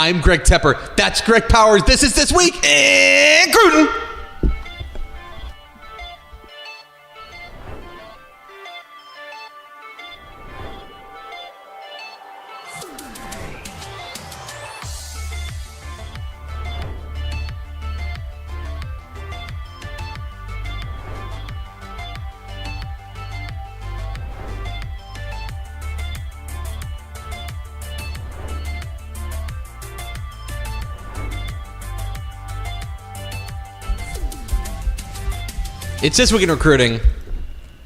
I'm Greg Tepper. That's Greg Powers. This is This Week in Crootin. It's This Week in Recruiting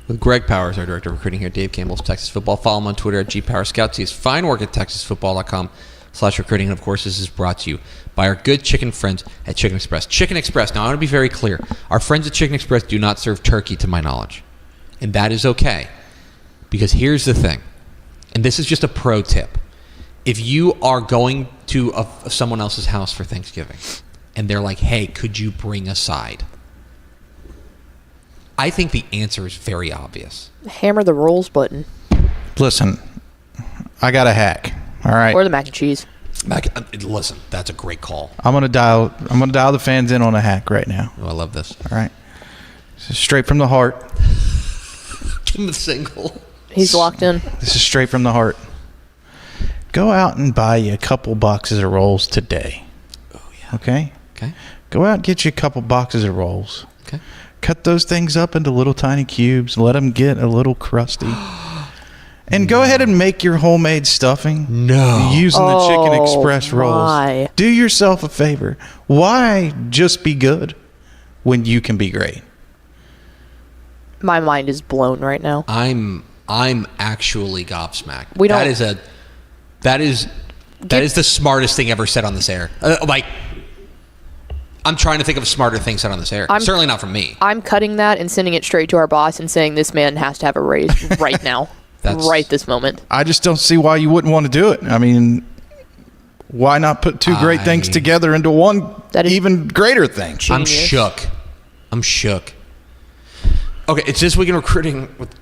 with Greg Powers, our director of recruiting here at Dave Campbell's Texas Football. Follow him on Twitter at GPowersScouts. He has fine work at TexasFootball.com/recruiting. And of course, this is brought to you by our good chicken friends at Chicken Express. Chicken Express. Now, I want to be very clear. Our friends at Chicken Express do not serve turkey, to my knowledge. And that is okay. Because here's the thing. And this is just a pro tip. If you are going to someone else's house for Thanksgiving, and they're like, hey, could you bring a side? I think the answer is very obvious. Hammer the rolls button. Listen, I got a hack. All right. Or the mac and cheese. Listen, that's a great call. I'm gonna dial the fans in on a hack right now. Oh, I love this. All right. This is straight from the heart. Give him the single. He's locked in. This is straight from the heart. Go out and buy you a couple boxes of rolls today. Oh yeah. Okay. Okay. Go out and get you a couple boxes of rolls. Okay. Cut those things up into little tiny cubes. Let them get a little crusty. And go ahead and make your homemade stuffing. No. Using the Chicken Express rolls. My. Do yourself a favor. Why just be good when you can be great? My mind is blown right now. I'm actually gobsmacked. We don't- That is the smartest thing ever said on this air. I'm trying to think of smarter things said on this air. Certainly not from me. I'm cutting that and sending it straight to our boss and saying this man has to have a raise right now. Right this moment. I just don't see why you wouldn't want to do it. I mean, why not put two great things together into one even greater thing? Genius. I'm shook. Okay, it's This Week in Recruiting with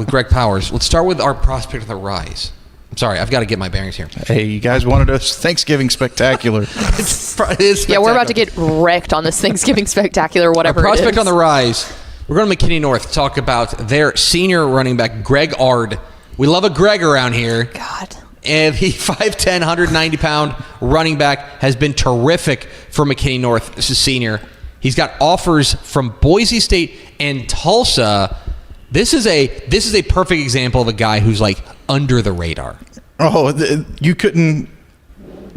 Greg Powers. Let's start with our prospect of the rise. I'm sorry, I've got to get my bearings here. Hey, you guys wanted a Thanksgiving spectacular. It is spectacular. Yeah, we're about to get wrecked on this Thanksgiving spectacular, whatever our it is. prospect on the rise. We're going to McKinney North to talk about their senior running back, Greg Ard. We love a Greg around here. God. And he 5'10", 190-pound running back has been terrific for McKinney North. This is senior. He's got offers from Boise State and Tulsa. This is a perfect example of a guy who's like under the radar. Oh, you couldn't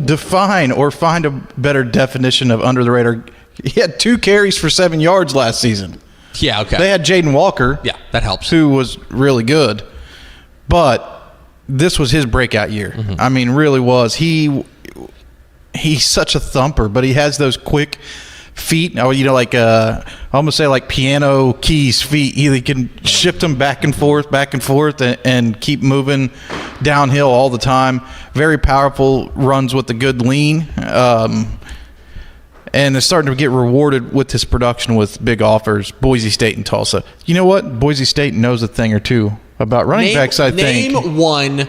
define or find a better definition of under the radar. He had 2 carries for 7 yards last season. Yeah, okay. They had Jaden Walker. Yeah, that helps. Who was really good. But this was his breakout year. Mm-hmm. I mean, really was. He's such a thumper, but he has those quick feet. I almost say like piano keys feet. He can shift them back and forth and keep moving downhill all the time. Very powerful, runs with a good lean. And is starting to get rewarded with his production with big offers, Boise State and Tulsa. You know what? Boise State knows a thing or two about running backs, I think. Name one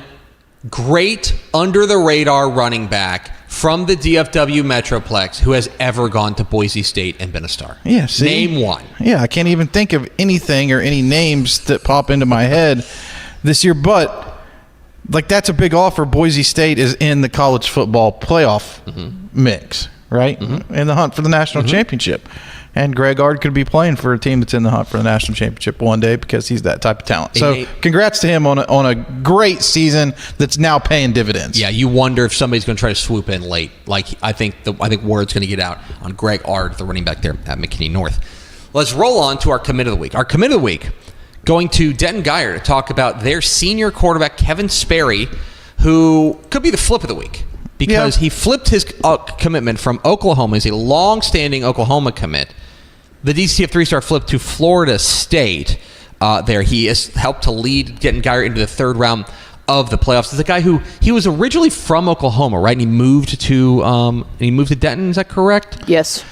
great under-the-radar running back from the DFW Metroplex who has ever gone to Boise State and been a star. Yeah, see? Name one. Yeah, I can't even think of anything or any names that pop into my head this year, but that's a big offer. Boise State is in the college football playoff mix. Right? Mm-hmm. In the hunt for the national championship. And Greg Ard could be playing for a team that's in the hunt for the national championship one day because he's that type of talent. So congrats to him on a great season that's now paying dividends. Yeah, you wonder if somebody's going to try to swoop in late. I think word's going to get out on Greg Ard, the running back there at McKinney North. Let's roll on to our commit of the week. Our commit of the week going to Denton Guyer to talk about their senior quarterback, Kevin Sperry, who could be the flip of the week. Because he flipped his commitment from Oklahoma. He's a long-standing Oklahoma commit. The DCF 3-star flipped to Florida State. There, he has helped to lead Denton Guyer into the 3rd round of the playoffs. He's a guy who he was originally from Oklahoma, right? And he moved to Denton. Is that correct? Yes.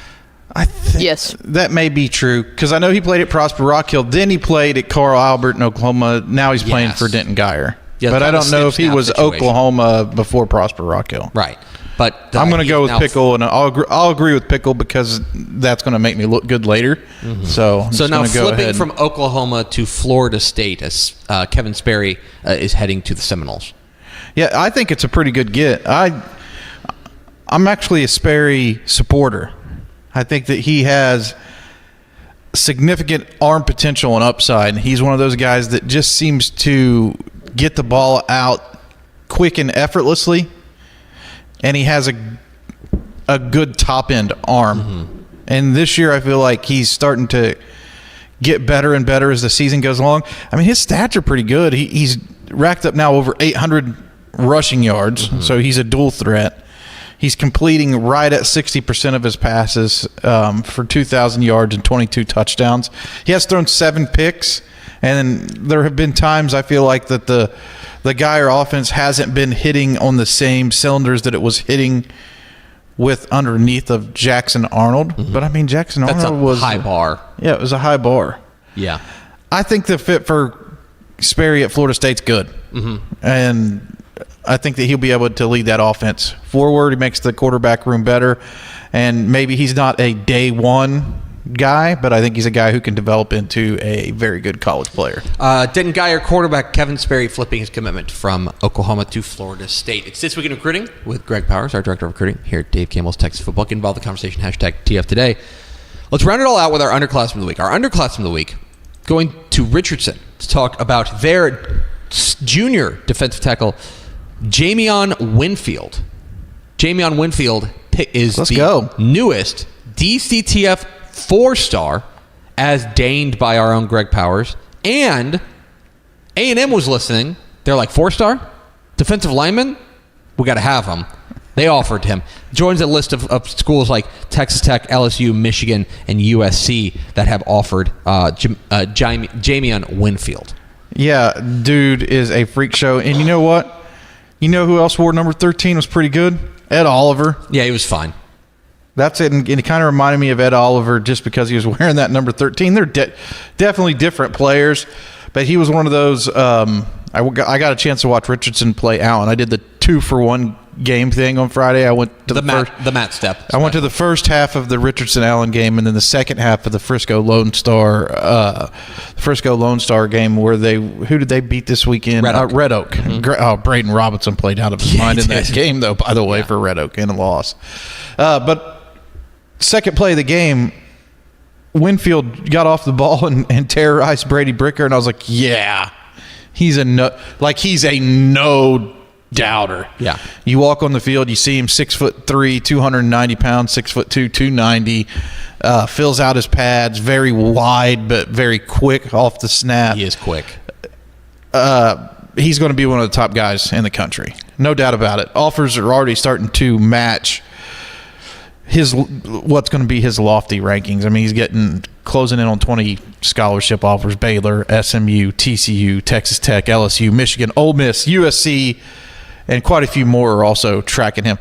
I think yes. That may be true because I know he played at Prosper Rock Hill. Then he played at Carl Albert in Oklahoma. Now he's playing for Denton Guyer. Yeah, but I don't know if he was situation. Oklahoma before Prosper Rock Hill. Right. But I'm going to go with Pickle, and I'll agree with Pickle because that's going to make me look good later. Mm-hmm. So now flipping from Oklahoma to Florida State as Kevin Sperry is heading to the Seminoles. Yeah, I think it's a pretty good get. I'm actually a Sperry supporter. I think that he has significant arm potential and upside. He's one of those guys that just seems to get the ball out quick and effortlessly, and he has a good top-end arm. Mm-hmm. And this year I feel like he's starting to get better and better as the season goes along. I mean, his stats are pretty good. He's racked up now over 800 rushing yards, mm-hmm. so he's a dual threat. He's completing right at 60% of his passes for 2,000 yards and 22 touchdowns. He has thrown 7 picks, and there have been times I feel like that the Geyer offense hasn't been hitting on the same cylinders that it was hitting with underneath of Jackson Arnold. Mm-hmm. But, I mean, Jackson Arnold was a high bar. Yeah, it was a high bar. Yeah. I think the fit for Sperry at Florida State's good. Mm-hmm. And I think that he'll be able to lead that offense forward. He makes the quarterback room better. And maybe he's not a day one guy, but I think he's a guy who can develop into a very good college player. Denton Geyer quarterback Kevin Sperry flipping his commitment from Oklahoma to Florida State. It's This Week in Recruiting with Greg Powers, our director of recruiting here at Dave Campbell's Texas Football. Get involved in the conversation, #TF Today. Let's round it all out with our Underclassman of the Week. Our Underclassman of the Week going to Richardson to talk about their junior defensive tackle, Jamion Winfield. Jamion Winfield is newest DCTF 4-star, as deigned by our own Greg Powers. And A&M was listening. They're like, 4-star? Defensive lineman? We got to have him. They offered him. Joins a list of schools like Texas Tech, LSU, Michigan, and USC that have offered Jamion Winfield. Yeah, dude is a freak show. And you know what? You know who else wore number 13 was pretty good? Ed Oliver. Yeah, he was fine. That's it. And it kind of reminded me of Ed Oliver just because he was wearing that number 13. They're definitely different players, but he was one of those. I got a chance to watch Richardson play Allen. I did the 2-for-1 game thing on Friday. I went to the Matt Step. I went to the first half of the Richardson Allen game, and then the second half of the Frisco Lone Star game where who did they beat this weekend? Red Oak. Mm-hmm. Braden Robinson played out of his mind in that game, though. By the way, for Red Oak in a loss. But second play of the game, Winfield got off the ball and terrorized Brady Bricker, and I was like, yeah, he's a no doubter. Yeah. You walk on the field, you see him 6'3", 290 pounds, 6'2", 290. Fills out his pads, very wide but very quick off the snap. He is quick. He's going to be one of the top guys in the country, no doubt about it. Offers are already starting to match what's going to be his lofty rankings. I mean, he's closing in on 20 scholarship offers: Baylor, SMU, TCU, Texas Tech, LSU, Michigan, Ole Miss, USC, and quite a few more are also tracking him.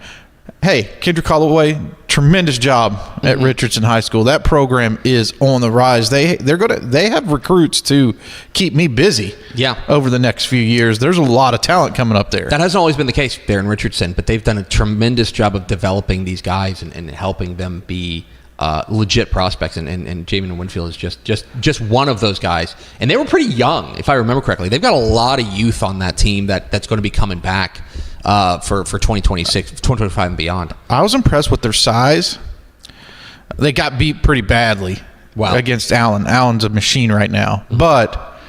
Hey, Kendrick Holloway, tremendous job at Richardson High School. That program is on the rise. They have recruits to keep me busy. Yeah. Over the next few years. There's a lot of talent coming up there. That hasn't always been the case there in Richardson, but they've done a tremendous job of developing these guys and helping them be legit prospects. And Jamion Winfield is just one of those guys. And they were pretty young, if I remember correctly. They've got a lot of youth on that team that's going to be coming back for 2026, 2025 and beyond. I was impressed with their size. They got beat pretty badly against Allen. Allen's a machine right now. Mm-hmm. But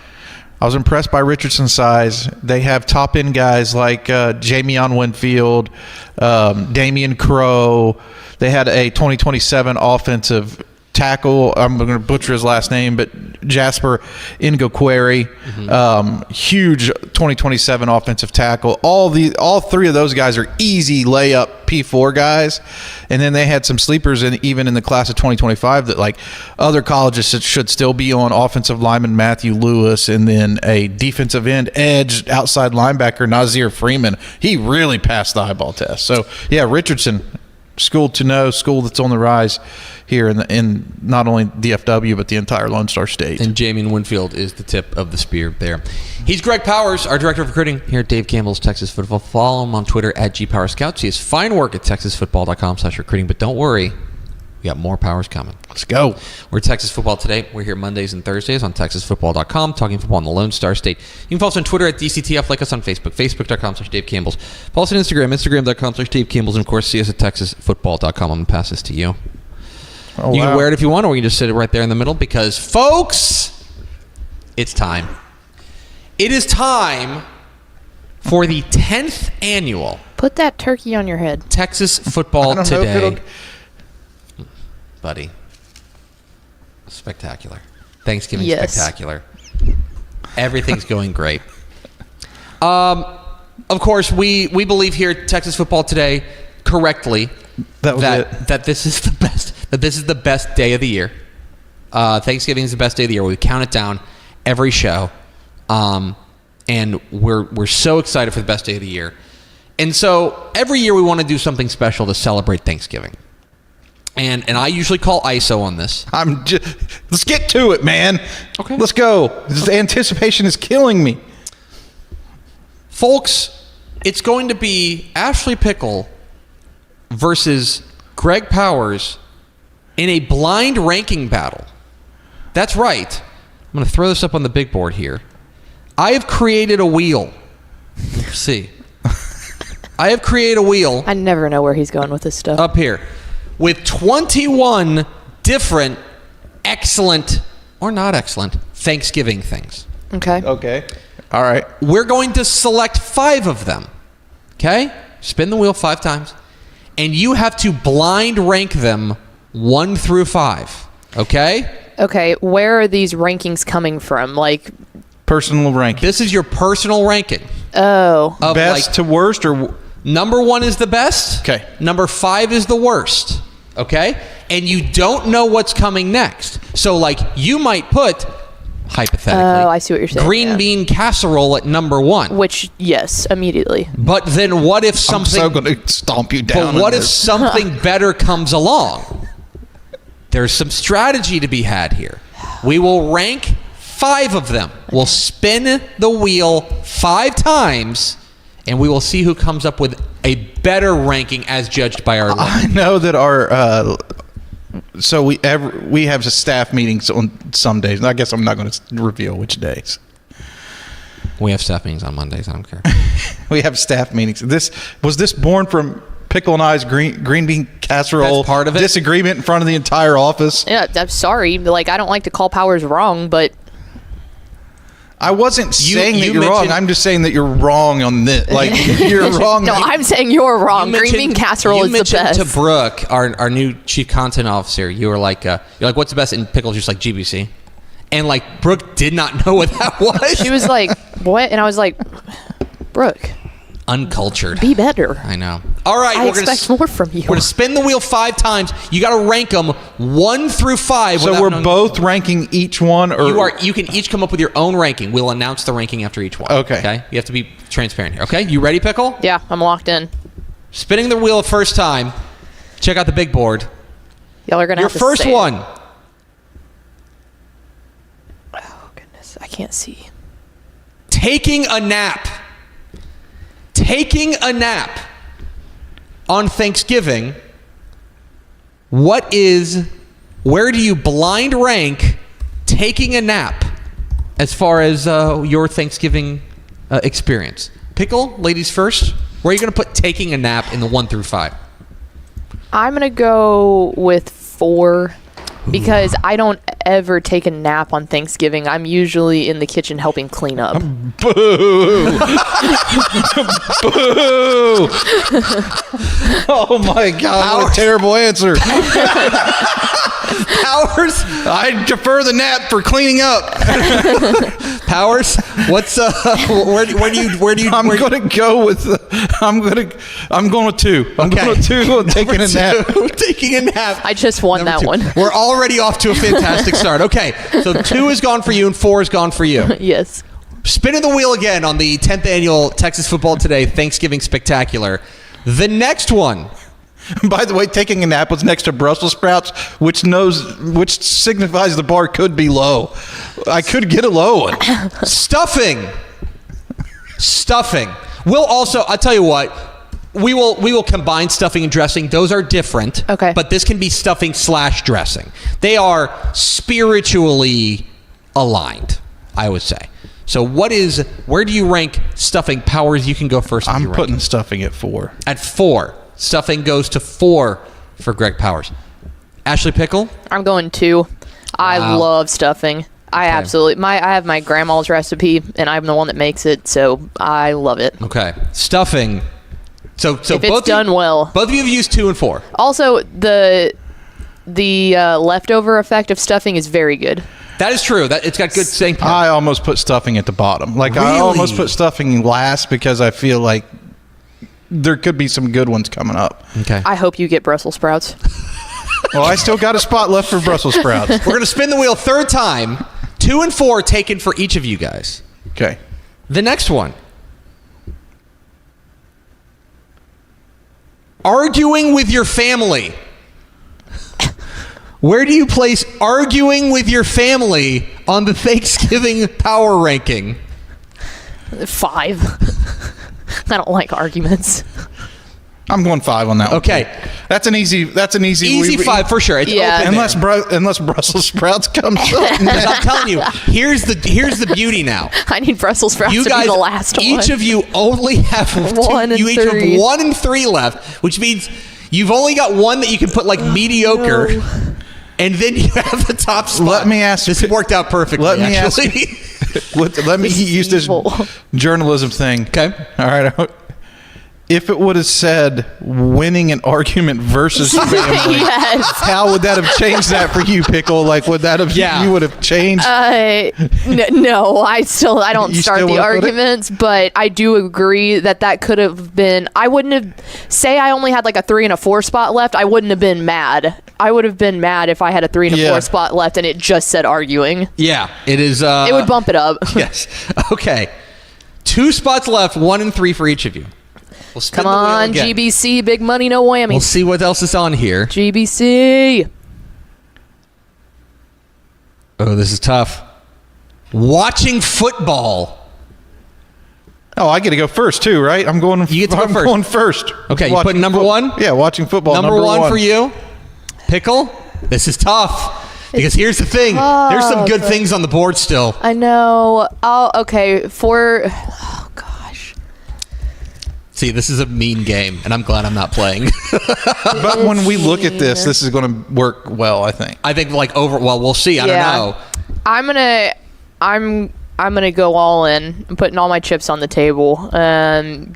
I was impressed by Richardson's size. They have top-end guys like Jamion Winfield, Damian Crow. They had a 2027 offensive tackle. I'm going to butcher his last name, but Jasper Ngokwere, huge 2027 offensive tackle. All three of those guys are easy layup P4 guys, and then they had some sleepers even in the class of 2025 that like other colleges should still be on: offensive lineman Matthew Lewis, and then a defensive end edge outside linebacker Nazir Freeman. He really passed the eyeball test. So yeah, Richardson, school to know, school that's on the rise here in not only DFW but the entire Lone Star State. And Jamie Winfield is the tip of the spear there. He's Greg Powers, our director of recruiting here at Dave Campbell's Texas Football. Follow him on Twitter at GPowersScouts. He has fine work at TexasFootball.com/recruiting. But don't worry, we got more Powers coming. Let's go. We're Texas Football Today. We're here Mondays and Thursdays on TexasFootball.com, talking football in the Lone Star State. You can follow us on Twitter at DCTF, like us on Facebook, Facebook.com/Dave Campbell's. Follow us on Instagram, Instagram.com/Dave Campbell's, and of course, see us at TexasFootball.com. I'm going to pass this to you. Oh, You can wear it if you want, or we can just sit it right there in the middle because, folks, it's time. It is time for the 10th annual Put that turkey on your head. Texas Football I don't know if Today. it'll- Buddy. Spectacular. Thanksgiving Yes. spectacular. Everything's going great. Of course, we believe here at Texas Football Today correctly that this is the best. That this is the best day of the year. Thanksgiving is the best day of the year. We count it down every show, and we're so excited for the best day of the year. And so every year we want to do something special to celebrate Thanksgiving. And I usually call ISO on this. Let's get to it, man. Okay. Let's go. This anticipation is killing me. Folks, it's going to be Ashley Pickle versus Greg Powers in a blind ranking battle. That's right. I'm going to throw this up on the big board here. I have created a wheel. See. I have created a wheel. I never know where he's going with this stuff. Up here with 21 different excellent or not excellent Thanksgiving things. Okay. Okay. All right. We're going to select 5 of them. Okay? Spin the wheel 5 times. And you have to blind rank them 1 through 5. Okay? Okay. Where are these rankings coming from? Like, Personal ranking. This is your personal ranking. oh, Of Best to worst or... number 1 is the best. Okay. Number 5 is the worst. Okay? And you don't know what's coming next. So, like, you might put, hypothetically, I see what you're saying. green yeah. bean casserole at number 1. Which, yes, immediately. But then what if I'm something... so going to stomp you down. But what on if this. something better comes along? There's some strategy to be had here. We will rank 5 of them. We'll spin the wheel 5 times, and we will see who comes up with a better ranking as judged by our I know that our... so we have staff meetings on some days. I guess I'm not going to reveal which days. We have staff meetings on Mondays. I don't care. We have staff meetings. Was this born from Pickle and I's green bean casserole That's part of it. disagreement in front of the entire office? Yeah, I'm sorry. Like, I don't like to call Powers wrong, but I wasn't saying that you you're wrong. mentioned- I'm just saying that you're wrong on this. Like, you're wrong. no, I'm saying you're wrong. Green bean casserole is the best. You mentioned to Brooke, our new chief content officer, you were like, what's the best? And Pickle's just like GBC. And like Brooke did not know what that was. She was like, what? And I was like, Brooke, Uncultured. be better. I know. All right, I expect more from you. We're gonna spin the wheel 5 times. You got to rank them 1 through 5. So we're both ranking each one, or You can each come up with your own ranking. We'll announce the ranking after each one. Okay. Okay. You have to be transparent here. Okay. You ready, Pickle? Yeah, I'm locked in. Spinning the wheel the first time. Check out the big board. Y'all are going to Your have to first say it. one. Oh, goodness. I can't see. Taking a nap. Taking a nap on Thanksgiving. Where do you blind rank taking a nap as far as your Thanksgiving experience? Pickle, ladies first. Where are you going to put taking a nap in the 1 through 5? I'm going to go with 4 because I don't ever take a nap on Thanksgiving. I'm usually in the kitchen helping clean up. boo, boo. Oh my God! What a terrible answer. Powers, I defer the nap for cleaning up. Powers, what's where do you? I'm going to go with. I'm going to 2. I'm Okay. going to 2 on taking a nap. Taking a nap. I just won Number that 2. one. We're already off to a fantastic start. Okay, so 2 is gone for you and 4 is gone for you. Yes. Spinning the wheel again on the 10th annual Texas Football Today Thanksgiving Spectacular. The next one By the way, taking a nap was next to Brussels sprouts, which signifies the bar could be low. I could get a low one. Stuffing. We'll also, I'll tell you what, we will combine stuffing and dressing. Those are different. Okay. But this can be stuffing / dressing. They are spiritually aligned, I would say. So where do you rank stuffing? Powers, you can go first. I'm putting stuffing at 4. At 4. Stuffing goes to 4 for Greg Powers. Ashley Pickle? I'm going 2. I love stuffing. I have my grandma's recipe, and I'm the one that makes it, so I love it. Okay. Stuffing. So if it's done well. Both of you have used 2 and 4. Also, the leftover effect of stuffing is very good. That is true. That it's got good staying power. I almost put stuffing at the bottom. Like, Really? I almost put stuffing last because I feel like there could be some good ones coming up. Okay. I hope you get Brussels sprouts. Well, I still got a spot left for Brussels sprouts. We're going to spin the wheel 3rd time. 2 and 4 taken for each of you guys. Okay. The next one. Arguing with your family. Where do you place arguing with your family on the Thanksgiving power ranking? 5. I don't like arguments. I'm going 5 on that one. Okay. That's an easy Easy 5 for sure. It's Yeah. open there. Unless Brussels sprouts comes up. Because I'm telling you, here's the beauty now. I need Brussels sprouts You to guys, be the last one. each of you only have 1 and you each 3. have 1 and 3 left, which means you've only got one that you can put like mediocre, and then you have the top spot. Let me ask. This worked out perfectly. Let me actually. let me use this evil. journalism thing. Okay. All right. If it would have said winning an argument versus family, Yes. how would that have changed that for you, Pickle? Like, would that have, Yeah. you would have changed? No, I don't You start still the wanna put it? arguments, but I do agree that could have been. I wouldn't have. Say I only had like a 3 and a 4 spot left. I wouldn't have been mad. I would have been mad if I had a 3 and a 4 spot left and it just said arguing. Yeah, it is. It would bump it up. Yes. Okay. 2 spots left. 1 and 3 for each of you. We'll spin Come the wheel on, again. GBC, big money, no whammy. We'll see what else is on here. GBC. Oh, this is tough. Watching football. Oh, I get to go first too, right? I'm going. You get to go I'm first. going first. Okay, you Watching put number 1? Yeah, watching football. Number one for you. Pickle. This is tough. Because here's the thing. There's some good things on the board still. I know. Okay. Oh gosh. See, this is a mean game, and I'm glad I'm not playing. But when we look at this is going to work well, I think. I think well, we'll see. I don't know. I'm gonna go all in. I'm putting all my chips on the table.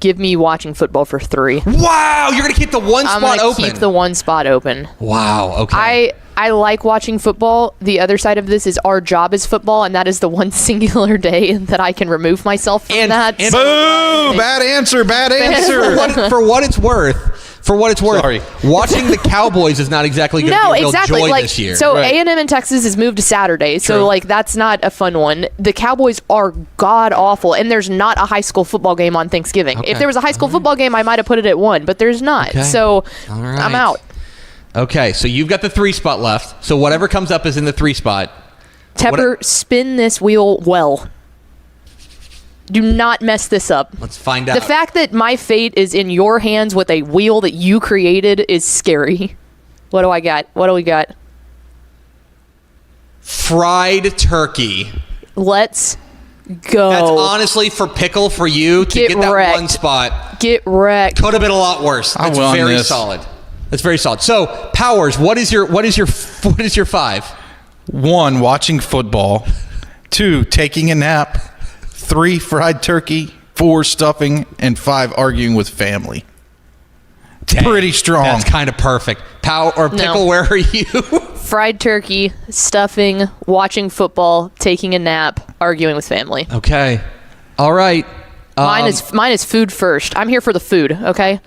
Give me watching football for 3. Wow, you're gonna keep the one I'm spot gonna open. keep the one spot open. Wow. Okay. I like watching football. The other side of this is our job is football, and that is the one singular day that I can remove myself from that. and- Boo! Bad answer. Bad answer. for what it's worth. Sorry. Watching the Cowboys is not exactly going to be a real joy like, this year. So Right. A&M in Texas has moved to Saturday, True. so like that's not a fun one. The Cowboys are god awful, and there's not a high school football game on Thanksgiving. Okay. If there was a high school football game, I might have put it at 1, but there's not. Okay. So All right. I'm out. Okay, so you've got the 3 spot left. So whatever comes up is in the 3 spot. Tepper, spin this wheel well. Do not mess this up. Let's find out. The fact that my fate is in your hands with a wheel that you created is scary. What do I got? What do we got? Fried turkey. Let's go. That's honestly for Pickle for you to Get get that wrecked. one spot. Get wrecked. Could have been a lot worse. I That's won very this. solid. That's very solid. So, Powers, what is your 5? 1, watching football. 2, taking a nap. 3, fried turkey. 4, stuffing. And 5, arguing with family. Dang, Pretty strong. That's kind of perfect. Pickle, No. where are you? Fried turkey, stuffing, watching football, taking a nap, arguing with family. Okay. All right. Mine is food first. I'm here for the food, okay?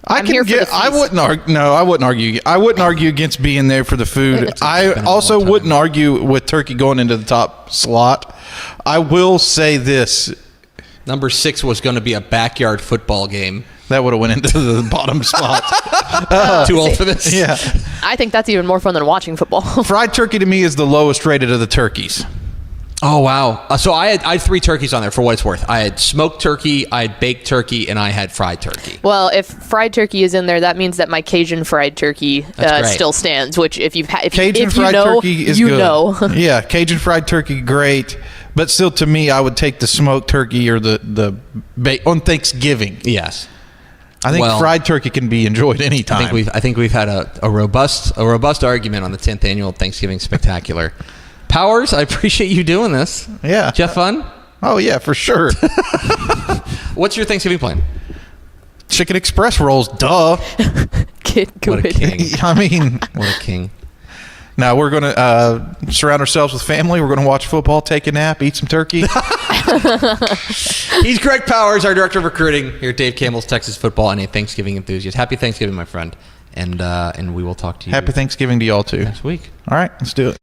I'm here for the feast. I wouldn't argue. No, I wouldn't argue. I wouldn't argue against being there for the food. I also wouldn't argue with turkey going into the top slot. I will say this. Number 6 was going to be a backyard football game. That would have went into the bottom spot. Too old for this? Yeah. I think that's even more fun than watching football. Fried turkey to me is the lowest rated of the turkeys. Oh, wow. So I had 3 turkeys on there for what it's worth. I had smoked turkey, I had baked turkey, and I had fried turkey. Well, if fried turkey is in there, that means that my Cajun fried turkey still stands. Which, if you've had, Cajun if fried you know, turkey is you good. know. Yeah, Cajun fried turkey, great. But still, to me, I would take the smoked turkey or the on Thanksgiving. Yes. I think fried turkey can be enjoyed anytime. I think we've had a robust argument on the 10th annual Thanksgiving Spectacular. Powers, I appreciate you doing this. Yeah. Did you have fun? Oh, yeah, for sure. What's your Thanksgiving plan? Chicken Express rolls, duh. What a king. I mean, what a king. Now we're going to surround ourselves with family. We're going to watch football, take a nap, eat some turkey. He's Greg Powers, our director of recruiting here at Dave Campbell's Texas Football and a Thanksgiving enthusiast. Happy Thanksgiving, my friend. And we will talk to you. Happy Thanksgiving to y'all, too. Next week. All right, let's do it.